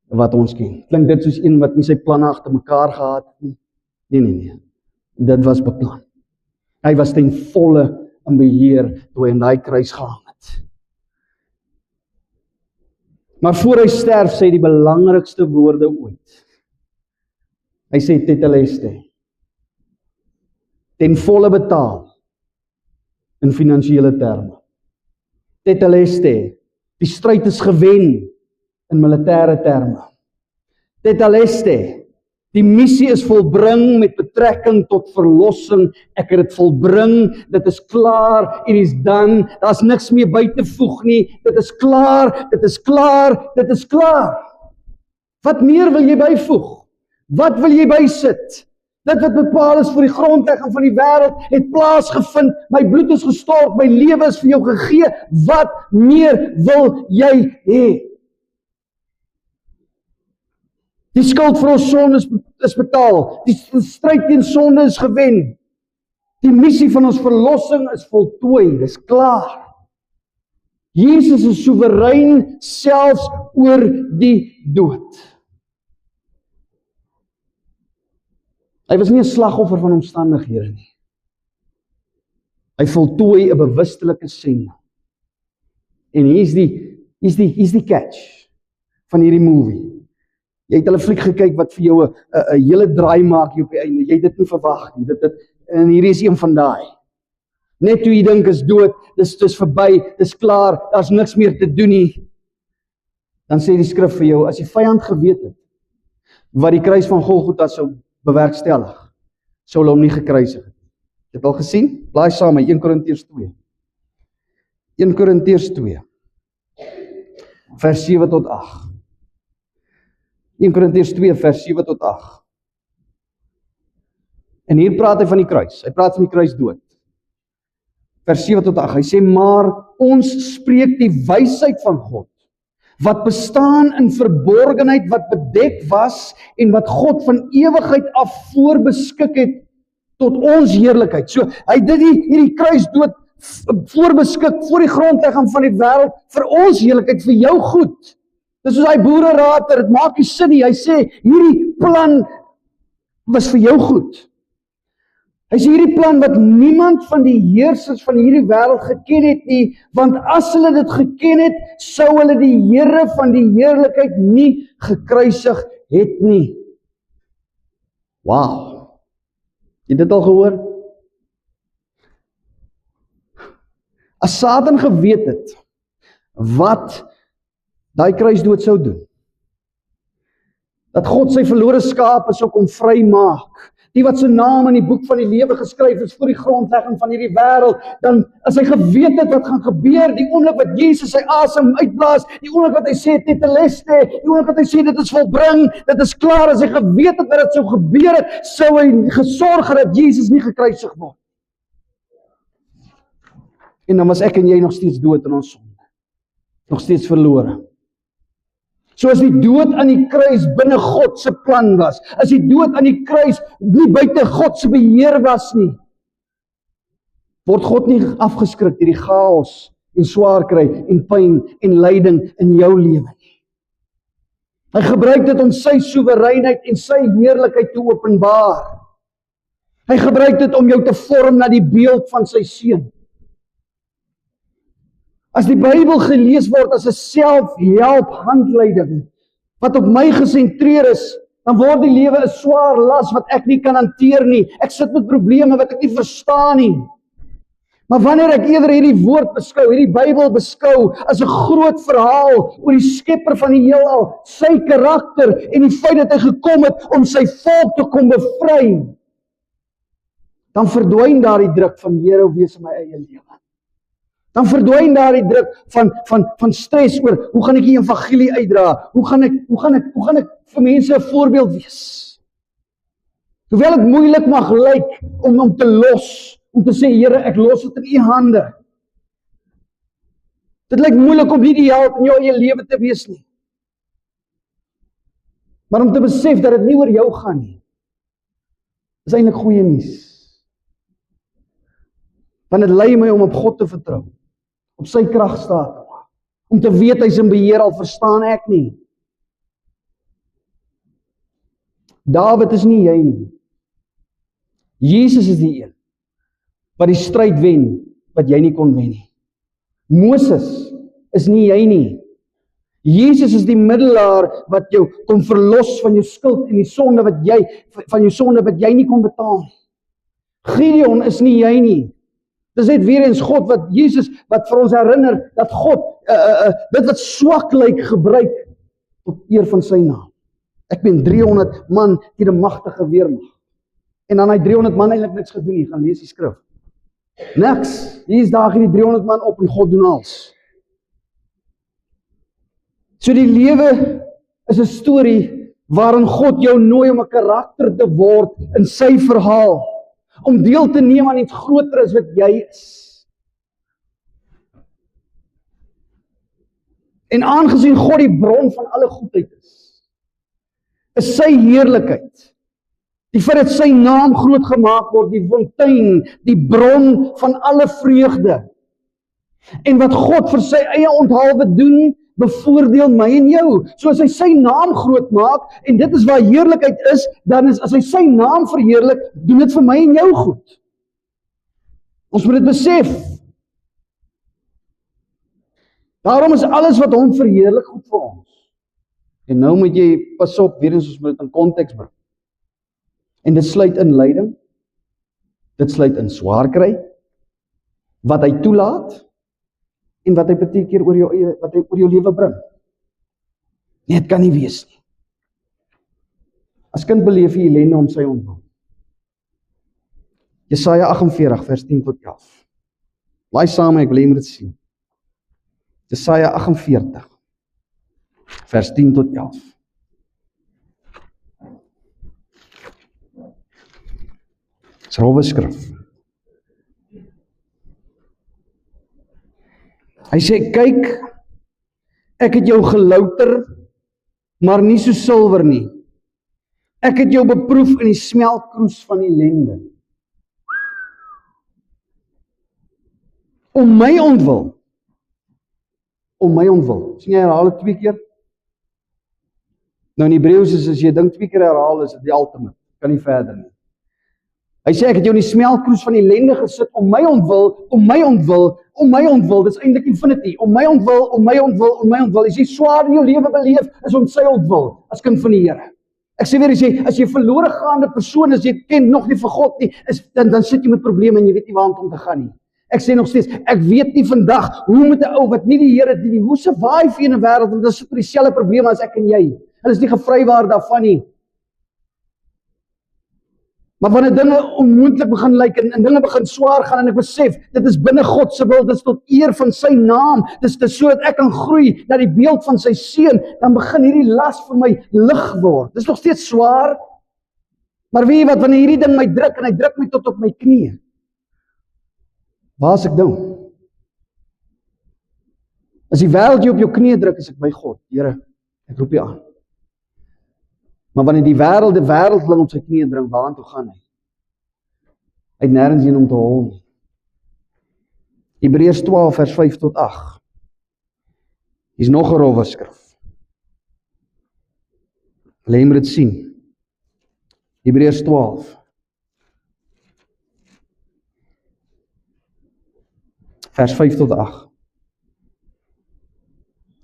wat ons ken. Klink dit soos een wat nie sy planne agter mekaar gehad het nie? Nee. Dit was beplan. Hy was ten volle in beheer toe hy in daai kruis gehang het. Maar voor hy sterf, sê hy die belangrikste woorde ooit. Hy sê teteleste. Ten volle betaal in finansiële terme. Teteleste. Die stryd is gewen in militêre terme. Teteleste. Die missie is volbring met betrekking tot verlossing. Ek het dit volbring, dit is klaar, it is done. Daar's niks meer by te voeg nie. Dit is klaar, dit is klaar, dit is klaar. Wat meer wil jy byvoeg? Wat wil jy bysit? Dit wat bepaal is vir die grondlegging van die wêreld het plaasgevind. My bloed is gestort, my lewe is vir jou gegee. Wat meer wil jy hê? Die skuld vir ons sonde is betaal. Die stryd teen sonde is gewen. Die missie van ons verlossing is voltooi. Dis klaar. Jesus is soewerein selfs oor die dood. Hy was nie 'n slagoffer van omstandighede nie. Hy voltooi 'n bewustelike sending. En hier's die catch van hierdie movie. Jy het hulle fliek gekyk wat vir jou 'n hele draai maak hier op die einde. Jy het dit nie verwag nie. En hierdie is een van daai. Net toe jy dink is dood, dis verby, dis klaar, daar's niks meer te doen nie. Dan sê die skrif vir jou, as die vyand geweet het wat die kruis van Golgotha sou bewerkstellig, sou hulle hom nie gekruisig het. Jy het al gesien? Blaai saam met 1 Korintiërs 2. 1 Korintiërs 2. Vers 7 tot 8. 1 Korintiërs 2 vers 7 tot 8. En hier praat hy van die kruis. Hy praat van die kruisdood. Vers 7 tot 8. Hy sê, maar ons spreek die wysheid van God, wat bestaan in verborgenheid, wat bedek was, en wat God van ewigheid af voorbeskik het tot ons heerlikheid. So, hy dit hierdie kruisdood voorbeskik voor die grondlegging van die wêreld vir ons heerlikheid, vir jou goed. Dis soos hy boererater, dit maak nie sin nie. Hy sê, hierdie plan was vir jou goed. Hy sê, hierdie plan wat niemand van die heersers van hierdie wêreld geken het nie, want as hulle dit geken het, sou hulle die Here van die heerlikheid nie gekruisig het nie. Wow. Het jy dit al gehoor? As Satan geweet het, wat daai kruisdood sou doen, dat God sy verlore skape sou kom vrymaak, die wat sy naam in die boek van die lewe geskryf is voor die grondlegging van hierdie wêreld, dan as hy geweet het wat gaan gebeur, die oomblik wat Jesus sy asem uitblaas, die oomblik wat hy sê teteleste, die oomblik wat hy sê dit is volbring, dit is klaar, as hy geweet het wat dit sou gebeur het, sou hy gesorg het dat Jesus nie gekruisig word. En dan was ek en jy nog steeds dood in ons sonde, nog steeds verlore. So as die dood aan die kruis binne God se plan was, as die dood aan die kruis nie buite God se beheer was nie, word God nie afgeskrik deur die chaos en swaar kry en pyn en lyding in jou lewe nie. Hy gebruik dit om sy soewereinheid en sy heerlikheid te openbaar. Hy gebruik dit om jou te vorm na die beeld van sy seun. As die Bybel gelees word as 'n selfhelp handleiding, wat op my gesentreer is, dan word die lewe 'n swaar las wat ek nie kan hanteer nie. Ek sit met probleme wat ek nie verstaan nie. Maar wanneer ek eerder hierdie woord beskou, hierdie Bybel beskou, as 'n groot verhaal oor die skepper van die heelal, sy karakter en die feit dat hy gekom het om sy volk te kom bevry, dan verdwyn daardie druk van Here, wees in my eie lewe. Dan verdwyn daar die druk van stres oor, hoe gaan ek die evangelie uitdra? Hoe gaan ek vir mense 'n voorbeeld wees? Hoewel dit moeilik mag lyk om te los, om te sê, Here, ek los dit in u hande. Dit lyk moeilik om nie die held in jou eie lewe te wees nie. Maar om te besef dat dit nie oor jou gaan nie. Dis eintlik goeie nuus. Want dit lei my om op God te vertrou, op sy krag staan te maak, om te weet hy is in beheer, al verstaan ek nie. Dawid is nie jy nie. Jesus is die een wat die stryd wen, wat jy nie kon wen nie. Moses is nie jy nie. Jesus is die middelaar wat jou kon verlos van jou skuld en die sonde wat jy nie kon betaal nie. Gideon is nie jy nie. Dis net weer eens God wat Jesus wat vir ons herinner dat God dit wat swak lyk gebruik tot eer van sy naam. Ek ben 300 man teen 'n magtige weermag. En dan hy 300 man eintlik niks gedoen nie, gaan lees die skrif. Niks. Hier is daar die 300 man op en God doen alles. So die lewe is 'n storie waarin God jou nooi om 'n karakter te word in sy verhaal, om deel te neem aan iets groter as wat jy is. En aangesien God die bron van alle goedheid is sy heerlikheid, die feit dat sy naam groot gemaak word, die fontein, die bron van alle vreugde. En wat God vir sy eie onthaalwe doen, bevoordeel my en jou. So as hy sy naam groot maak, en dit is waar heerlikheid is, dan is as hy sy naam verheerlik, doen dit vir my en jou goed. Ons moet dit besef. Daarom is alles wat hom verheerlik goed vir ons. En nou moet jy pas op, weer eens ons moet dit in konteks bring. En dit sluit in lyding, dit sluit in swaar kry, wat hy toelaat, en wat hy partykeer oor jou lewe bring. Nee, dit kan nie wees nie. As kind beleef jy ellende om sy ontwil. Jesaja 48 vers 10 tot 11. Laai saam, ek wil jy moet dit sien. Jesaja 48 vers 10 tot 11. Dis rowwe skrif. Hy sê, kyk, ek het jou gelouter, maar nie so silwer nie. Ek het jou beproef in die smeltkroes van ellende. Om my ontwil. Sien jy herhaal het 2 keer? Nou in Hebreëus is as jy dink 2 keer herhaal, is dit die ultimate. Kan nie verder nie. Hy sê, ek het jou in die smeltkroes van ellende gesit, om my ontwil, dis eintlik infinity, om my ontwil, as jy swaar in jou lewe beleef, is om sy ontwil, as kind van die Here. Ek sê weer, as jy verlore gaande persoon is, jy ken nog nie vir God nie, dan sit jy met probleme en jy weet nie waar om te gaan nie. Ek sê nog steeds, ek weet nie vandag, hoe moet 'n ou wat nie die Here dien nie, hoe survive jy in 'n wêreld, want dit is vir dieselfde probleme as ek en jy. Hulle is nie gevrywaar daarvan nie. Maar wanneer dinge onmoontlik begin lyk en dinge begin swaar gaan en ek besef, dit is binne God se wil, dit is tot eer van sy naam, dit is sodat ek kan groei na die beeld van sy seun, dan begin hierdie las vir my lig word. Dit is nog steeds swaar, maar weet jy wat, wanneer hierdie ding my druk en hy druk my tot op my knieë, waar is ek nou? As die wêreld jou op jou knieë druk, is ek by God. Here, ek roep U aan. Maar wanneer die wêreldling op sy knieë druk, waartoe gaan hy? Hy het nêrens heen om te hol nie. Hebreërs 12 vers 5 tot 8. Hier's nog 'n rowwe skrif. Wil jy moet dit sien? Hebreërs 12 vers 5 tot 8.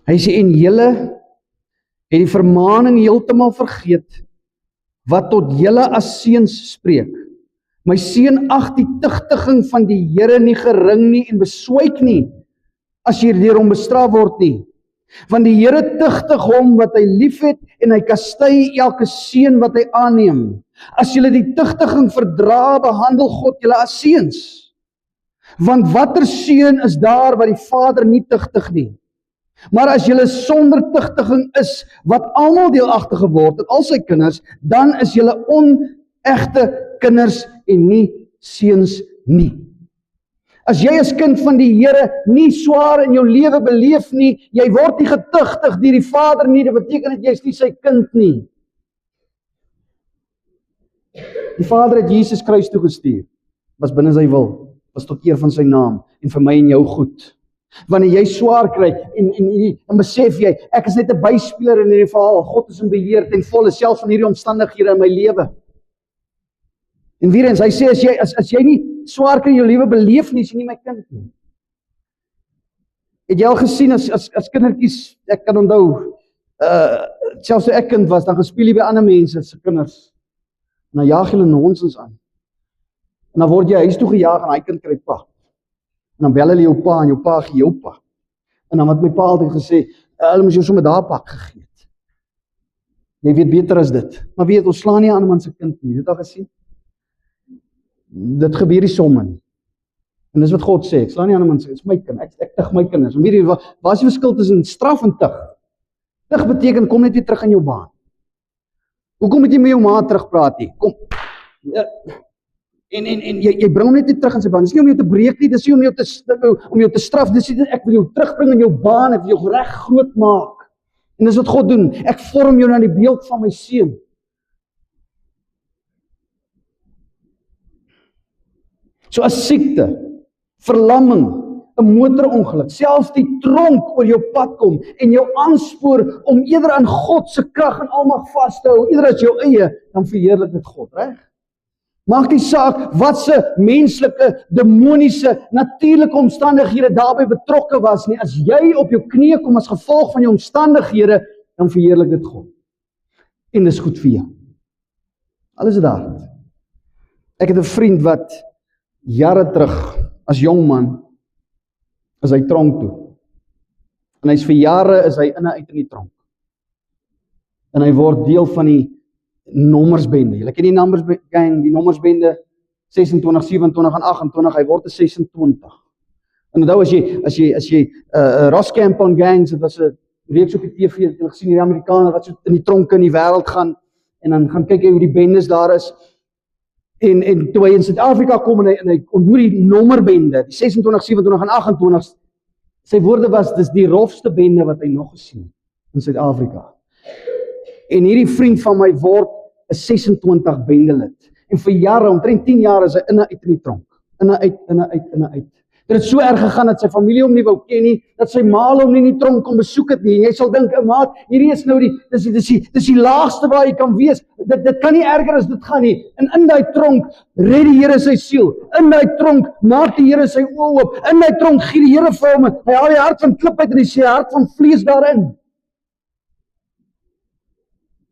Hy sê, en julle het die vermaning heeltemal vergeet, wat tot julle as seuns spreek. My seun, ag die tugtiging van die Here nie gering nie en beswyk nie, as jy deur hom bestraf word nie. Want die Here tugtig hom wat hy liefhet en hy kastei elke seun wat hy aanneem. As julle die tugtiging verdra, behandel God julle as seuns. Want watter seun is daar wat die Vader nie tugtig nie? Maar as julle sonder tugtiging is, wat almal deelagtig geword het, al sy kinders, dan is julle onegte kinders en nie seuns nie. As jy as kind van die Here nie swaar in jou lewe beleef nie, jy word nie getugtig deur die Vader nie, dit beteken dat jy is nie sy kind nie. Die Vader het Jesus kruis toe gestuur, was binne sy wil, was tot eer van sy naam, en vir my en jou goed. Wanneer jy swaar kry, en besef jy, ek is net 'n byspeler in hierdie verhaal, God is in beheer, ten volle, selfs van hierdie omstandighede in my lewe. En weer eens, hy sê, as jy nie swaar kry in jou lewe beleef nie, is jy nie my kind nie. Het jy al gesien, as kindertjies, ek kan onthou, selfs toe ek kind was, dan gespeel jy by ander mense, se kinders, en dan jaag hulle nonsens aan. En dan word jy huis toe gejaag, en hy kind kry pa. En dan bel hulle jou pa, en jou pa gee jou pa. En dan wat my pa altyd gesê, hulle moes jou sommer daar pak gegee het. Jy weet beter as dit. Maar weet, ons slaan nie aan 'n man se kind nie, dit al gesien? Dit gebeur nie sommer nie. En dis wat God sê, ek slaan nie aan 'n man se kind, dit is my kind, ek tig my kinders. En weet jy, wat is die verskil tussen straf en tig? Tig beteken, kom net weer terug aan jou baan. Hoekom moet jy met jou ma terugpraat nie? Kom. Ja. En jy bring hom net weer terug aan sy baan. Dis nie om jou te breek nie, dis nie om jou te straf, dis nie, ek wil jou terugbring in jou baan, ek wil jou reg groot maak. En dis wat God doen, ek vorm jou na die beeld van my seun. So as siekte, verlamming, 'n motorongeluk, selfs die tronk oor jou pad kom en jou aanspoor om eerder aan God se krag en almag vas te hou, eerder as jou eie, dan verheerlik dit God, reg? Maak nie saak wat se menslike, demoniese, natuurlike omstandighede daarbey betrokke was nie. As jy op jou knieë kom as gevolg van jou omstandighede, dan verheerlik dit God. En dis goed vir jou. Alles is daar. Ek het 'n vriend wat jare terug, as jong man, is hy tronk toe. En hy's vir jare is hy in en uit in die tronk. En hy word deel van die nommersbende. Julle ken die numbers gang, die nommersbende 26, 27 en 28, hy word 'n 26. En onthou as jy Roscamp on Gangs, dit was 'n reeks op die TV, het jy gesien hierdie Amerikaner wat so in die tronke in die wêreld gaan en dan gaan kyk jy hoe die bendes daar is. En toe hy in Suid-Afrika kom en hy ontmoet die nommerbende, die 26, 27 en 28, sy woorde was, dis die rofste bende wat hy nog gesien het in Suid-Afrika. En hierdie vriend van my word 'n 26 bendelid. En vir jare, omtrent 10 jaar is hy in en uit in die tronk. In en uit, in en uit, in en uit. Dit het so erg gegaan dat sy familie hom nie wou ken nie, dat sy ma hom nie in die tronk kom besoek het nie. En jy sal dink, maat, hierdie is nou dis die laagste waar jy kan wees. Dit kan nie erger as dit gaan nie. En in daai tronk red die Here sy siel. In daai tronk maak die Here sy oë oop. In daai tronk gee die Here vir hom. Hy haal die hart van klip uit en hy sê hart van vlees daarin.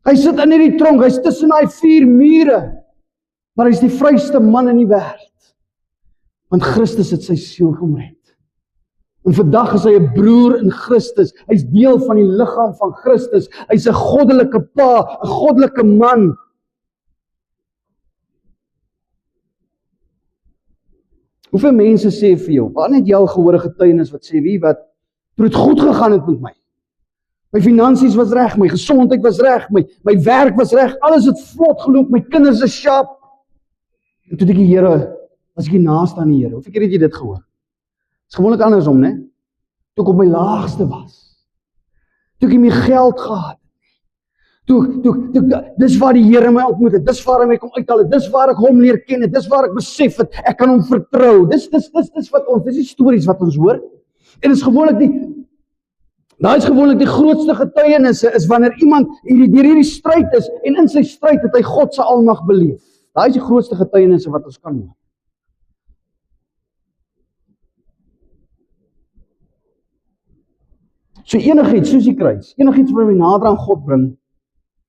Hy sit in hierdie tronk, hy's tussen daai 4 mure. Maar hy's die vryste man in die wêreld. Want Christus het sy siel kom red. En vandag is hy 'n broer in Christus. Hy's deel van die liggaam van Christus. Hy's 'n goddelike pa, 'n goddelike man. Hoeveel mense sê vir jou, waar net jy al gehoor 'n getuienis wat sê, wie wat, toe het goed gegaan het met my. My finansies was reg, my gesondheid was reg, my werk was reg, alles het vlot geloop, my kinders is sharp. En toe die Here, was ek naaste aan die Here. Hoeveel keer het jy dit gehoor? Het is gewoonlik andersom, né? Toe ek op my laagste was. Toe ek nie meer geld gehad het. Dis waar die Here my ontmoet het. Dis waar hy my kom uithaal het. Dis waar ek hom leer ken het. Dis waar ek besef het, ek kan hom vertrou. Dis die stories wat ons hoor. En is gewoonlik die grootste getuienisse is wanneer iemand deur hierdie stryd is en in sy stryd het hy God se almag beleef. Daai is die grootste getuienisse wat ons kan hoor. So enigiets soos die kruis, enigiets wat my nader aan God bring,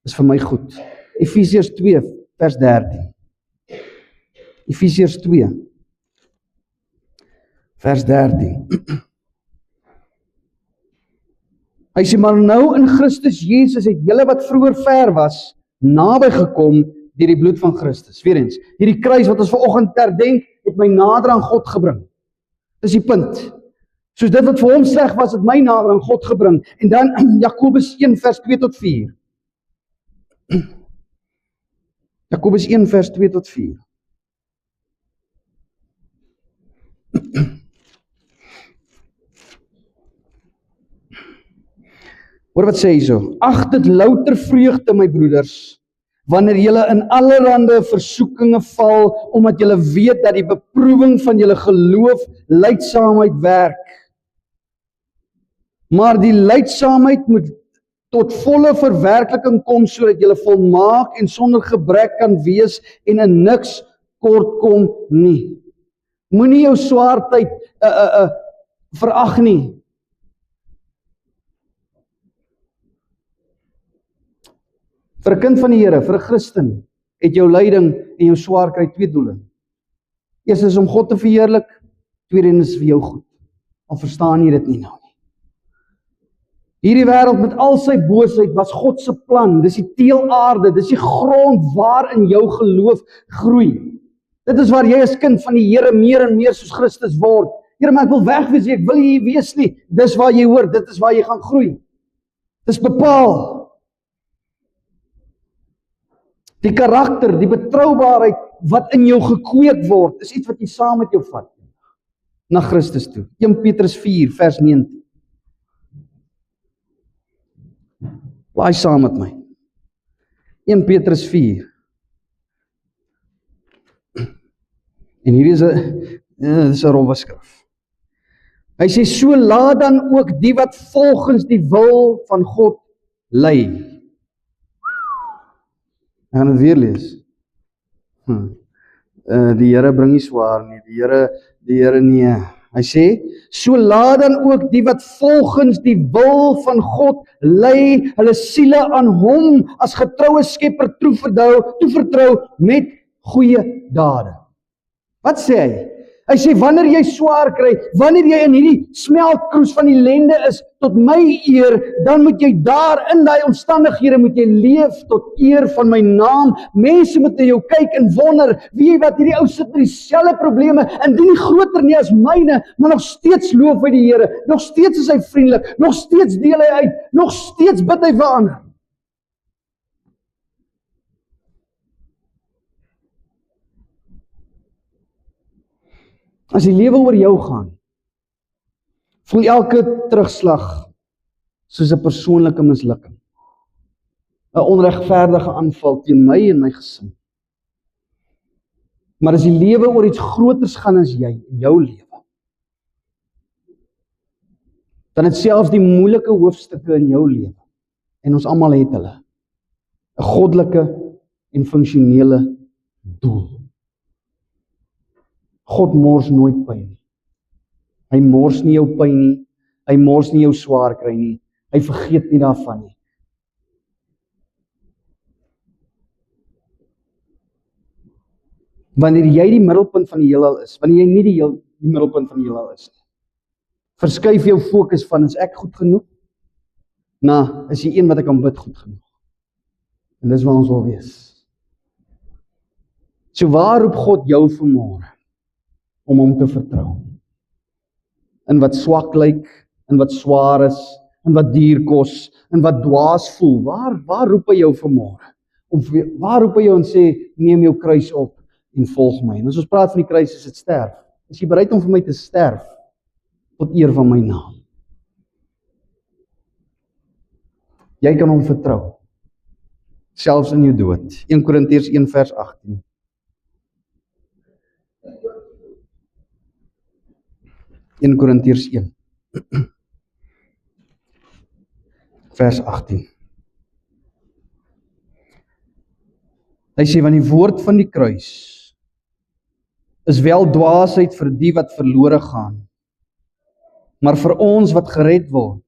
is vir my goed. Efesiërs 2 vers 13. Efesiërs 2 vers 13. Hy sê, maar nou in Christus Jesus het julle wat vroeër ver was, naby gekom deur die bloed van Christus. Weer eens, hierdie kruis wat ons vanoggend herdenk, het my nader aan God gebring. Dis die punt. Soos dit wat vir hom sleg was, het my nader aan God gebring. En dan Jakobus 1 vers 2 tot 4. Jakobus 1 vers 2 tot 4. Hoor wat sê hy so. Ag dit louter vreugde, my broeders, Wanneer julle in allerlei versoekinge val, omdat julle weet dat die beproewing van julle geloof lydsaamheid werk. Maar die lydsaamheid moet tot volle verwerkliking kom, sodat julle volmaak en sonder gebrek kan wees en in niks kort kom nie. Moenie jou swaar tyd verag nie. Vir 'n kind van die Here, vir 'n Christen, het jou lyding en jou swaar kry twee doele. Eerstens om God te verheerlik, tweedens vir jou goed. Al verstaan jy dit nie nou nie. Hierdie wêreld met al sy boosheid was God se plan. Dis die teelaarde, dis die grond waarin jou geloof groei. Dit is waar jy as kind van die Here meer en meer soos Christus word. Here, maar ek wil wegwees, ek wil hier wees nie. Dis waar jy hoor, dit is waar jy gaan groei. Dis bepaal. Die karakter, die betroubaarheid wat in jou gekweek word, is iets wat jy saam met jou vat na Christus toe. 1 Petrus 4 vers 19. Laai saam met my. 1 Petrus 4. En hier is 'n rowwe skrif. Hy sê, so laat dan ook die wat volgens die wil van God lei. Ek gaan dit weer lees. Die Here bring nie swaar nie, die Here nee. Hy sê, so laat dan ook die wat volgens die wil van God lei, hulle siele aan hom as getroue skepper toevertrou met goeie dade. Wat sê hy? Hy sê, wanneer jy swaar kry, wanneer jy in hierdie smeltkroes van ellende is, tot my eer, dan moet jy daar in daai omstandighede, moet jy leef tot eer van my naam. Mense moet na jou kyk en wonder, wie wat hierdie ou sit met dieselfde probleme, indien nie groter nie as myne, maar nog steeds loof hy die Here, nog steeds is hy vriendelik, nog steeds deel hy uit, nog steeds bid hy vir ander. As die lewe oor jou gaan, voel elke terugslag soos 'n persoonlike mislukking. 'n Onregverdige aanval teen my en my gesin. Maar as die lewe oor iets groters gaan as jy in jou lewe, dan het selfs die moeilike hoofstukke in jou lewe, en ons almal het hulle, 'n goddelike en funksionele doel. God mors nooit pyn nie. Hy mors nie jou pyn nie, hy mors nie jou swaar kry nie, hy vergeet nie daarvan nie. Wanneer jy die middelpunt van die heelal is, wanneer jy nie die middelpunt van die heelal is nie, verskuif jou fokus van, is ek goed genoeg? Na, is die een wat ek kan bid goed genoeg? En dis waar ons wil wees. So waar roep God jou vanmôre? Om hom te vertrou. In wat swak lyk, in wat swaar is, in wat duur kos, in wat dwaas voel. Waar roep hy jou vanmôre? Waar roep hy jou en sê, neem jou kruis op en volg my. En as ons praat van die kruis, is dit sterf. Is jy bereid om vir my te sterf tot eer van my naam? Jy kan hom vertrou, selfs in jou dood. 1 Korintiërs 1 vers 18. In Korintiërs 1 vers 18. Hy sê, want die woord van die kruis is wel dwaasheid vir die wat verlore gaan, maar vir ons wat gered word,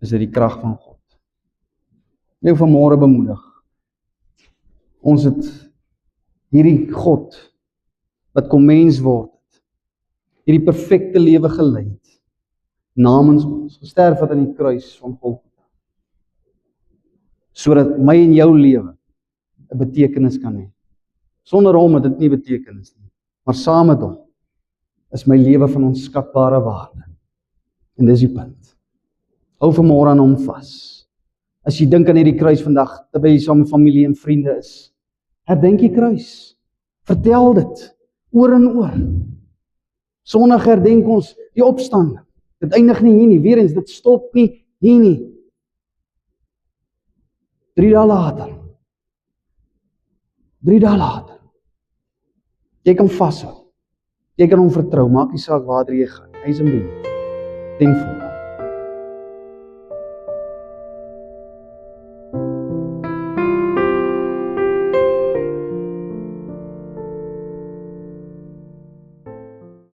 is dit die krag van God. Ek wil vanmôre bemoedig. Ons het hierdie God wat kom mens word, hierdie perfekte lewe gelei namens ons, gesterf het aan die kruis van Golgotha, sodat my en jou lewe 'n betekenis kan hê. Sonder hom het dit nie betekenis nie, maar saam met hom is my lewe van onskatbare waarde. En dis die punt. Hou vanmôre aan hom vas. As jy dink aan hierdie kruis vandag, terwyl jy saam met familie en vriende is, herdenk die kruis. Vertel dit oor en oor. Sondag herdenk ons die opstanding. Dit eindig nie hier nie, weer eens, dit stop nie hier nie. 3 dae later, 3 dae later. Jy kan vashou. Jy kan hom vertrou, maak nie saak waar jy gaan. Hy is in die ten volle.